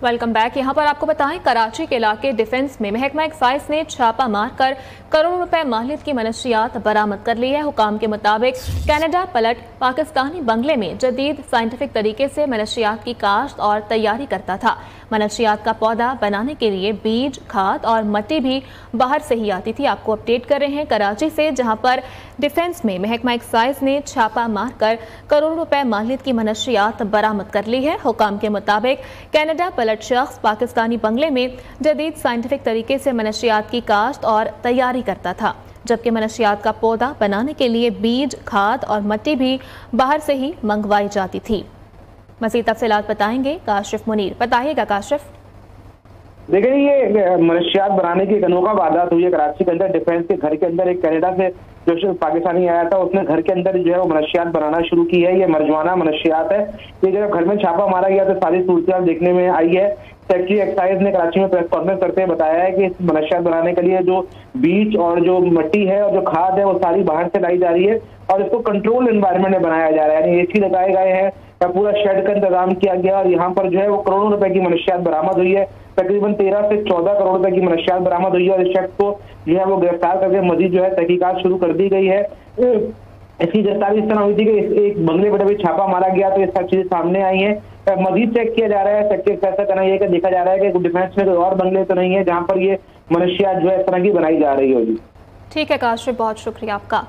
Welcome back. यहाँ पर आपको बताएं, कराची के इलाके डिफेंस में महकमा एक्साइज ने छापा मारकर करोड़ों रुपए मालियत की मनशियात बरामद कर ली है। हुकाम के मुताबिक कनाडा पलट पाकिस्तानी बंगले में जदीद साइंटिफिक तरीके से मनशियात की काश्त और तैयारी करता था। मनशियात का पौधा बनाने के लिए बीज, खाद और मिट्टी भी बाहर से ही आती थी। आपको अपडेट कर रहे हैं कराची से, जहां पर डिफेंस में महकमा एक्साइज ने छापा मारकर करोड़ों रुपए मालियत की मनशियात बरामद कर ली है। हुकाम के मुताबिक कनाडा पलट शख्स पाकिस्तानी बंगले में जदीद साइंटिफिक तरीके से मनशियात की काश्त और तैयारी करता था, जबकि मनशियात का पौधा बनाने के लिए बीज, खाद और मिट्टी भी बाहर से ही मंगवाई जाती थी। मज़ीद तफसीलात बताएंगे काशिफ मुनीर। बताइएगा काशिफ। देखिए, ये मनशियात बनाने की एक अनोखा वारदात हुई है कराची के अंदर। डिफेंस के घर के अंदर एक कनाडा से जो पाकिस्तानी आया था, उसने घर के अंदर जो है वो मनशियात बनाना शुरू की है। ये मरजवाना मनशियात है। ये जब घर में छापा मारा गया तो सारी सूरत देखने में आई है। सेक्रेटरी एक्साइज ने कराची में प्रेस कॉन्फ्रेंस करते हुए बताया है कि इस मनशियात बनाने के लिए जो बीज और जो मिट्टी है और जो खाद है वो सारी बाहर से लाई जा रही है और इसको कंट्रोल एनवायरनमेंट में बनाया जा रहा है। यानी एसी लगाए गए हैं, पूरा शेड का इंतजाम किया गया और यहाँ पर जो है वो करोड़ों रुपए की मनशियात बरामद हुई है। तकरीबन 13 से 14 करोड़ रुपए की मनशियात बरामद हुई है और इस शख्स को जो है वो गिरफ्तार करके मजीद जो है तहकीकात शुरू कर दी गई है। इसकी गिरफ्तारी इस तरह हुई थी कि एक बंगले पर भी छापा मारा गया तो ये सब चीजें सामने आई है। मजीद चेक किया जा रहा है। चेक ऐसा करना यह कि देखा जा रहा है कि डिफेंस में कोई और बंगले तो नहीं है जहाँ पर ये मनशियात जो है इस तरह की बनाई जा रही होगी। ठीक है काशिफ, बहुत शुक्रिया आपका।